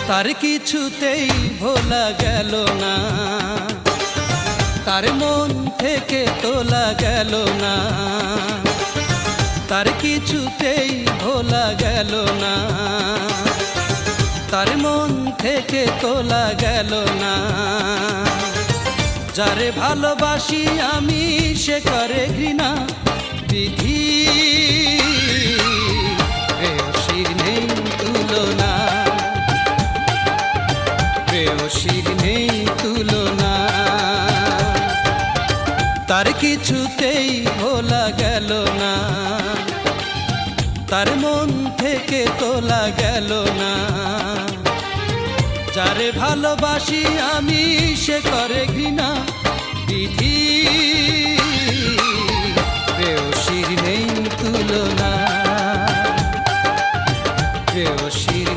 তার কিছুতেই ভোলা গেল না, তার মন থেকে তোলা গেল না, তার কিছুতেই ভোলা গেল না, তার মন থেকে তোলা গেল না। যারে ভালোবাসি আমি সে করে ঘৃণা, বিধি প্রেয়সীর নেই তুলনা, প্রেয়সীর নেই তুলনা। তার কিছুতেই ভোলা গেল না, তার মন থেকে তোলা গেল না। যারে ভালোবাসি আমি সে করে ঘৃণা, বিধি প্রেয়সীর নেই তুলনা, প্রেয়সীর